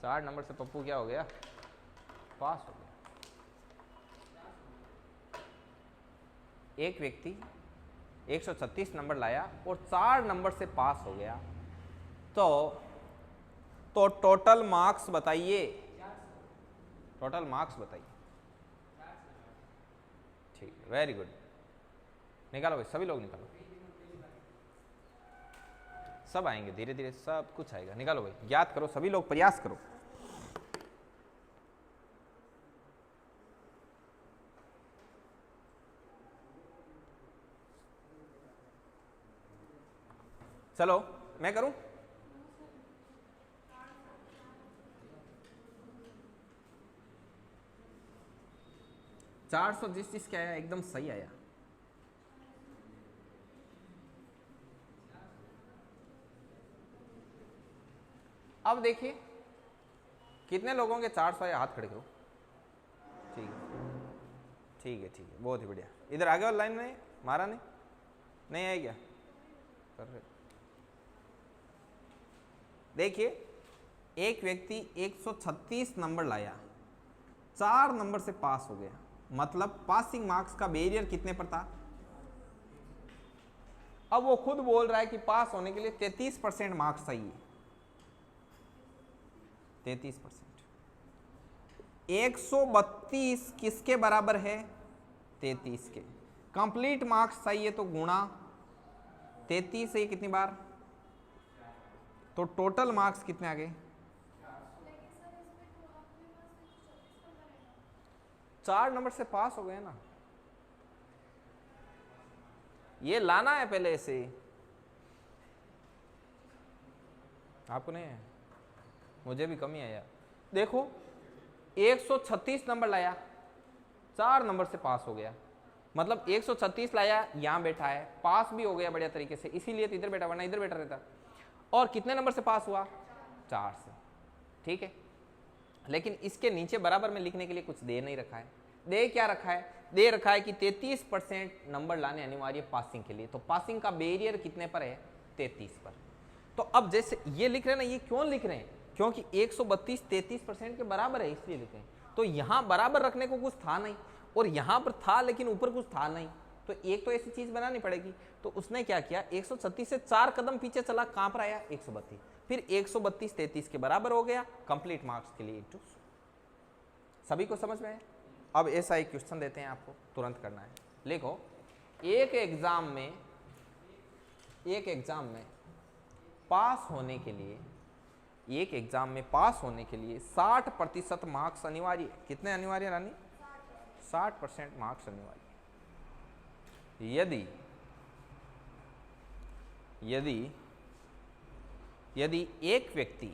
4 नंबर से पप्पू क्या हो गया, पास हो गया। एक व्यक्ति 136 नंबर लाया और 4 नंबर से पास हो गया, तो टोटल मार्क्स बताइए, टोटल मार्क्स बताइए। ठीक है, वेरी गुड, निकालो भाई, सभी लोग निकालो, सब आएंगे धीरे धीरे, सब कुछ आएगा। निकालो भाई, याद करो, सभी लोग प्रयास करो। चलो मैं करूं, चार सौ जिस क्या आया, एकदम सही आया। अब देखिए कितने लोगों के 400 आया, हाथ खड़े करो। ठीक है ठीक है ठीक है, बहुत ही बढ़िया। इधर आगे वाली लाइन में मारा नहीं आई क्या, कर रहे। देखिए, एक व्यक्ति 136 नंबर लाया, 4 नंबर से पास हो गया, मतलब पासिंग मार्क्स का बैरियर कितने पर था। अब वो खुद बोल रहा है कि पास होने के लिए 33% मार्क्स चाहिए। 33%, 132 किसके बराबर है, 33 के। कंप्लीट मार्क्स चाहिए तो गुणा 33 से कितनी बार, तो टोटल मार्क्स कितने आ गए, 4 नंबर से पास हो गए ना। ये लाना है पहले ऐसे, आपको नहीं है, मुझे भी कमी आया। देखो 136 नंबर लाया, 4 नंबर से पास हो गया, मतलब 136 लाया, यहां बैठा है, पास भी हो गया बढ़िया तरीके से, इसीलिए तो इधर बैठा, वरना इधर बैठा रहता। और कितने नंबर से पास हुआ, 4 से। ठीक है, लेकिन इसके नीचे बराबर में लिखने के लिए कुछ दे नहीं रखा है। दे क्या रखा है, दे रखा है कि 33% नंबर लाने अनिवार्य पासिंग के लिए। तो पासिंग का बैरियर कितने पर है, 33 पर। तो अब जैसे ये लिख रहे हैं ना, ये क्यों लिख रहे हैं, क्योंकि 132 33% के बराबर है, इसलिए लिख रहे हैं। तो यहां बराबर रखने को कुछ था नहीं, और यहां पर था लेकिन ऊपर कुछ था नहीं, तो एक तो ऐसी चीज बनानी पड़ेगी। तो उसने क्या किया, 136 से 4 कदम पीछे चला, कहां पर आया, 132, फिर 132 33 के बराबर हो गया, कंप्लीट मार्क्स के लिए इनटू। सभी को समझ में है। अब ऐसा एक क्वेश्चन देते हैं आपको, तुरंत करना है। लिखो, एक एग्जाम में पास होने के लिए, एक एग्जाम में पास होने के लिए 60% मार्क्स अनिवार्य। कितने अनिवार्य रानी, 60% मार्क्स अनिवार्य। यदि एक व्यक्ति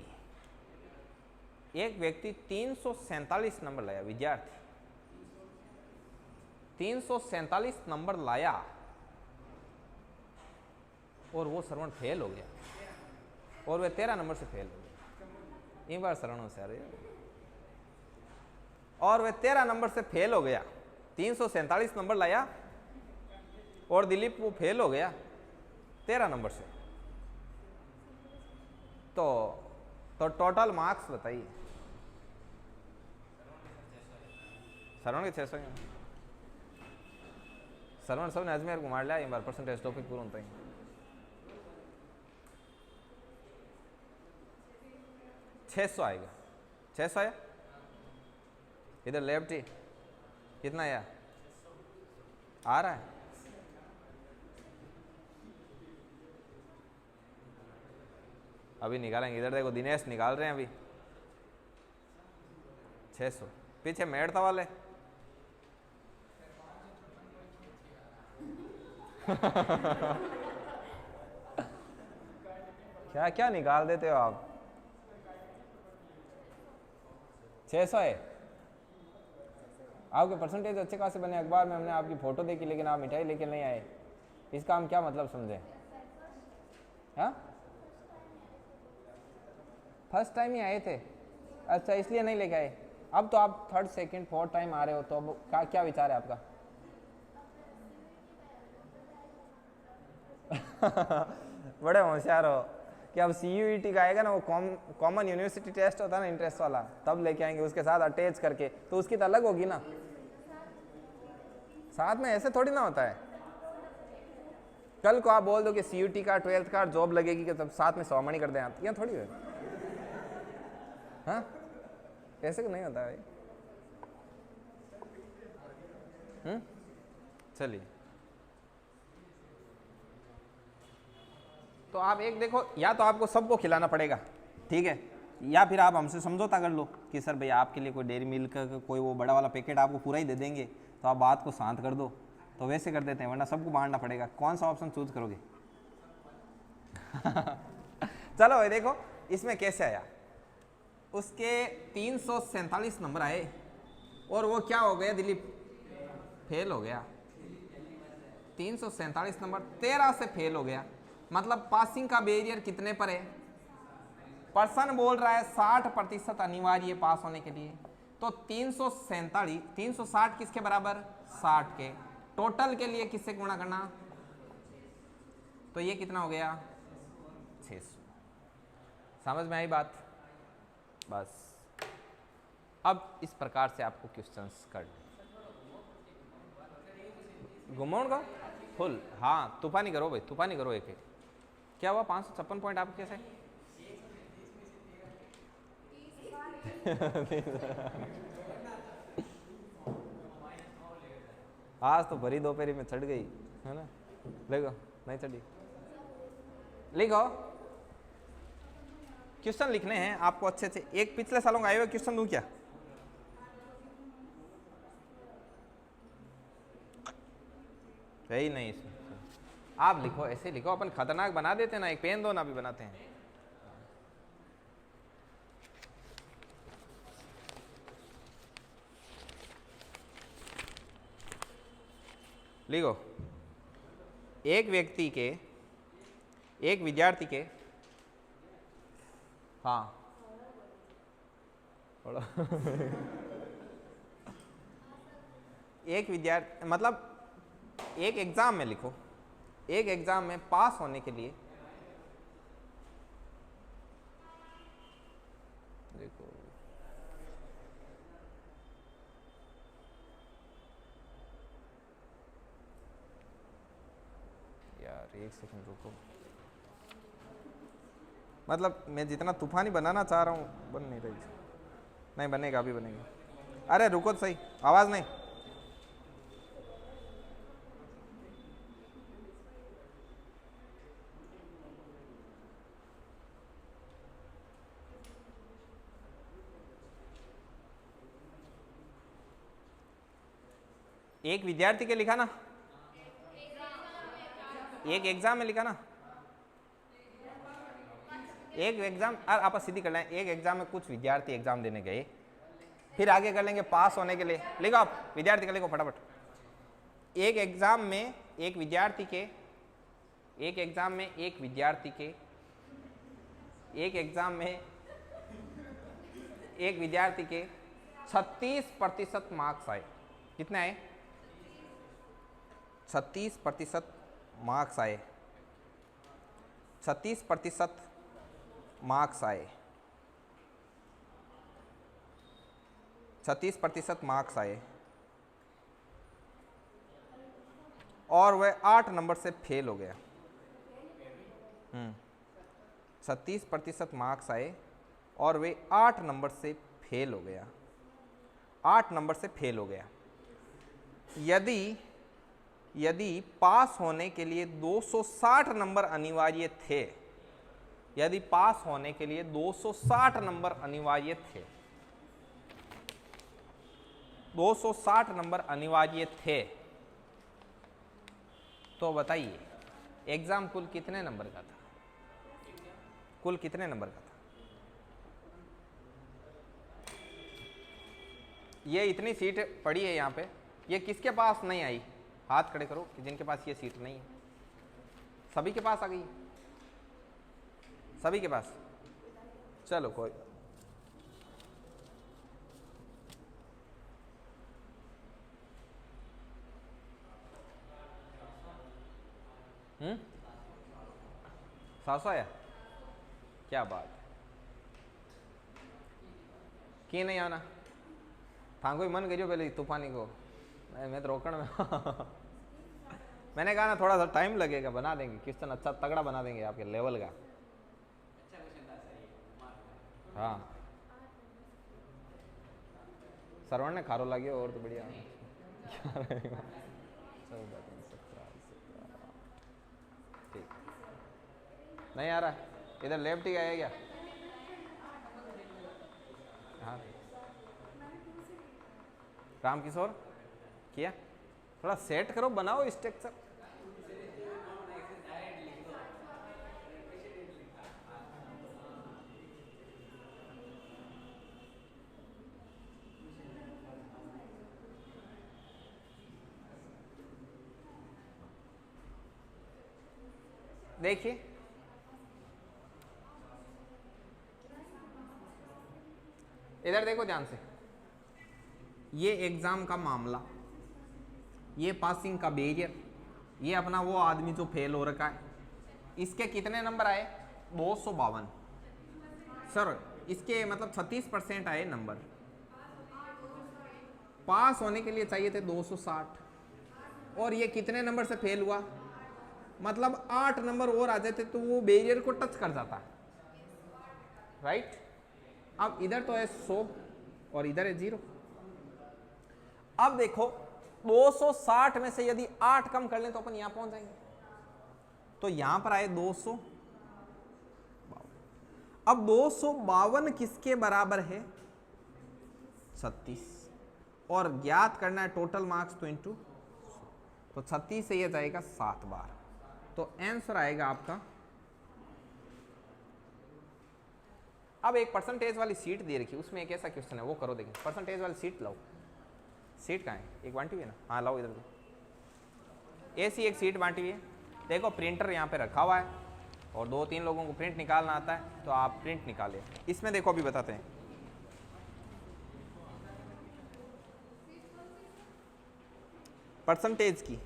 347 नंबर लाया, विद्यार्थी 347 नंबर लाया और वो श्रवण फेल हो गया, और वह 13 नंबर से फेल हो गया। एक बार श्रवण से आ रही है, और वह 13 नंबर से फेल हो गया। 347 नंबर लाया और दिलीप वो फेल हो गया 13 नंबर से। तो टोटल मार्क्स बताइए। श्रवण के 600 श्रवण सब ने अजमेर घुमा लिया एक बार परसेंटेज टॉपिक पूरा होता है 600 आएगा 600 आया इधर लेफ्ट ही कितना आया आ रहा है अभी निकालेंगे इधर देखो दिनेश निकाल रहे हैं अभी 600 पीछे मेड़ता वाले क्या क्या निकाल देते हो आप 600 है आपके परसेंटेज अच्छे खासे बने अखबार में हमने आपकी फोटो देखी लेकिन आप मिठाई लेके नहीं आए इसका हम क्या मतलब समझे हाँ फर्स्ट टाइम ही आए थे अच्छा इसलिए नहीं लेके आए अब तो आप थर्ड सेकंड फोर्थ टाइम आ रहे हो तो अब क्या विचार है आपका बड़े होशियार हो कि अब CUET का आएगा ना वो कॉमन यूनिवर्सिटी टेस्ट होता है ना इंटरेस्ट वाला तब लेके आएंगे उसके साथ अटैच करके तो उसकी तो अलग होगी ना साथ में ऐसे थोड़ी ना होता है कल को आप बोल दो कि CUET का 12th का जॉब लगेगी कि तब साथ में 100 मणि कर दें आप यहाँ थोड़ी है हाँ ऐसे नहीं होता भाई चलिए तो आप एक देखो या तो आपको सबको खिलाना पड़ेगा ठीक है या फिर आप हमसे समझौता कर लो कि सर भैया आपके लिए कोई डेयरी मिल्क का कोई वो बड़ा वाला पैकेट आपको पूरा ही दे देंगे तो आप बात को शांत कर दो तो वैसे कर देते हैं वरना सबको बांटना पड़ेगा कौन सा ऑप्शन चूज करोगे चलो भाई देखो इसमें कैसे आया उसके 347 नंबर आए और वो क्या हो गया दिलीप फेल हो गया 347 नंबर 13 से फेल हो गया मतलब पासिंग का बैरियर कितने पर है पर्सन बोल रहा है 60% अनिवार्य पास होने के लिए तो 360 किसके बराबर 60 के टोटल के लिए किससे गुणा करना तो ये कितना हो गया 600 समझ में आई बात बस अब इस प्रकार से आपको क्वेश्चंस कर घुमाउन का फुल हाँ तूफानी करो भाई तूफानी करो एक क्या हुआ 556 पॉइंट आपके कैसे आज तो भरी दोपहरी में चढ़ गई है ना लिखो नहीं चढ़ी लिखो क्वेश्चन लिखने हैं आपको अच्छे से एक पिछले सालों का आए हुए क्वेश्चन दूं क्या सही नहीं इसमें आप लिखो ऐसे लिखो अपन खतरनाक बना देते हैं ना एक पेन दो ना भी बनाते हैं लिखो एक व्यक्ति के एक विद्यार्थी के हाँ एक विद्यार्थी मतलब एक एग्जाम में लिखो एक एग्जाम में पास होने के लिए देखो यार एक सेकंड रुको मतलब मैं जितना तूफानी बनाना चाह रहा हूँ बन नहीं रही नहीं बनेगा अभी बनेगा अरे रुको तो सही आवाज नहीं एक विद्यार्थी के लिखा ना एक एग्जाम में लिखा ना एक एग्जाम आप सीधी कर लें एक एग्जाम में कुछ विद्यार्थी एग्जाम देने गए फिर आगे कर लेंगे पास होने के लिए लिखो आप विद्यार्थी का लिखो फटाफट एक एग्जाम में एक विद्यार्थी के एक एग्जाम में एक विद्यार्थी के एक एग्जाम में एक विद्यार्थी के 36% मार्क्स आए कितने आए 36% मार्क्स आए 36% मार्क्स आए 36% मार्क्स आए और वह 8 नंबर से फेल हो गया। 37% मार्क्स आए और वे 8 नंबर से फेल हो गया। 8 नंबर से फेल हो गया। यदि पास होने के लिए 260 नंबर अनिवार्य थे, यदि पास होने के लिए 260 नंबर अनिवार्य थे, 260 नंबर अनिवार्य थे, तो बताइए एग्जाम कुल कितने नंबर का था? कुल कितने नंबर का था? ये इतनी सीट पड़ी है यहाँ पे, ये किसके पास नहीं आई? हाथ खड़े करो कि जिनके पास ये सीट नहीं है। सभी के पास आ गई? सभी के पास? चलो कोई सासो आया? क्या बात है। कि नहीं आना था? कोई मन करियो पहले तूफानी को, मैं तो रोकण में मैंने कहा ना थोड़ा सा टाइम लगेगा, बना देंगे क्वेश्चन अच्छा तगड़ा बना देंगे आपके लेवल का। हाँ सरवण ने खारो लगे और तो बढ़िया। ठीक नहीं आ रहा, इधर लेफ्ट ही आया क्या? हाँ राम किशोर किया, थोड़ा सेट करो, बनाओ स्ट्रक्चर। देखिए इधर देखो ध्यान से, ये एग्जाम का मामला, ये पासिंग का बैरियर, ये अपना वो आदमी जो फेल हो रखा है, इसके कितने नंबर आए? 252। सर इसके मतलब 36% आए नंबर। पास होने के लिए चाहिए थे 260 और ये कितने नंबर से फेल हुआ? मतलब 8 नंबर और आ जाते तो वो बैरियर को टच कर जाता, राइट? अब इधर तो है 100 और इधर है 0। अब देखो 260 में से यदि 8 कम कर लें तो अपन यहां पहुंच जाएंगे। तो यहां पर आए 200। अब 252 किसके बराबर है? 36। और ज्ञात करना है टोटल मार्क्स तो इंटू, तो 36 से यह जाएगा 7 बार। तो आंसर आएगा आपका। अब एक परसेंटेज वाली सीट दे रखी, उसमें एक ऐसा क्वेश्चन है वो करो, देखिए परसेंटेज वाली सीट लाओ। सीट कहाँ है? एक बांटी हुई है ना? हाँ लाओ इधर को। ऐसी एक सीट बांटी हुई है, देखो प्रिंटर यहाँ पे रखा हुआ है और 2-3 लोगों को प्रिंट निकालना आता है, तो आप प्रिंट निकालिए। इसमें देखो अभी बताते हैं, परसेंटेज की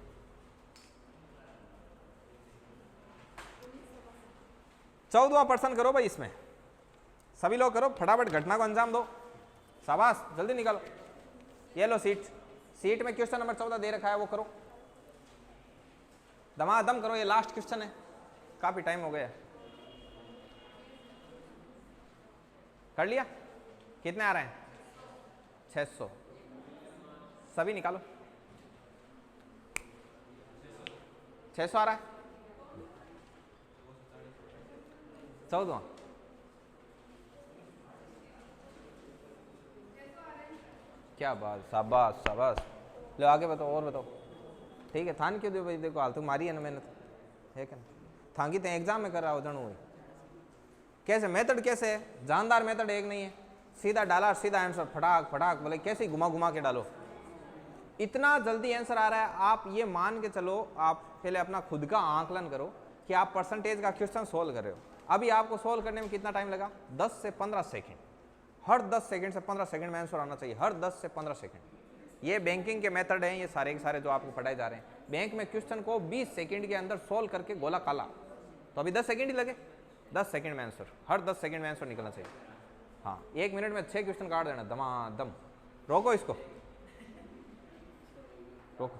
14% करो भाई, इसमें सभी लोग करो, फटाफट घटना को अंजाम दो। शाबाश जल्दी निकालो। ये लो सीट में क्वेश्चन नंबर 14 दे रखा है, वो करो दमादम करो। ये लास्ट क्वेश्चन है, काफी टाइम हो गया। कर लिया? कितने आ रहे हैं? 600। सभी निकालो। 600 आ रहा है। 14 क्या बात, शाबाश शाबाश। लो आगे बताओ, और बताओ। ठीक है थान क्यों दो भाई, देखो हाल तो मारी है ना मेहनत, है क्या? थांगी तो एग्जाम में कर रहा हो जनू। कैसे मेथड, कैसे है? जानदार मेथड एक नहीं है, सीधा डाला सीधा आंसर, फटाक फटाक, बोले कैसे घुमा घुमा के डालो। इतना जल्दी आंसर आ रहा है, आप ये मान के चलो, आप पहले अपना खुद का आंकलन करो कि आप परसेंटेज का क्वेश्चन सोल्व कर रहे हो। अभी आपको सोल्व करने में कितना टाइम लगा? 10 से 15 सेकेंड। हर 10 सेकंड से 15 सेकंड में आंसर आना चाहिए, हर 10 से 15 सेकंड। ये बैंकिंग के मेथड हैं, ये सारे के सारे जो आपको पढ़ाए जा रहे हैं। बैंक में क्वेश्चन को 20 सेकंड के अंदर सोल्व करके गोला काला, तो अभी 10 सेकंड ही लगे। 10 सेकंड में आंसर, हर 10 सेकंड में आंसर निकलना चाहिए। हाँ 1 मिनट में 6 क्वेश्चन काट देना दमादम। रोको इसको, रोको।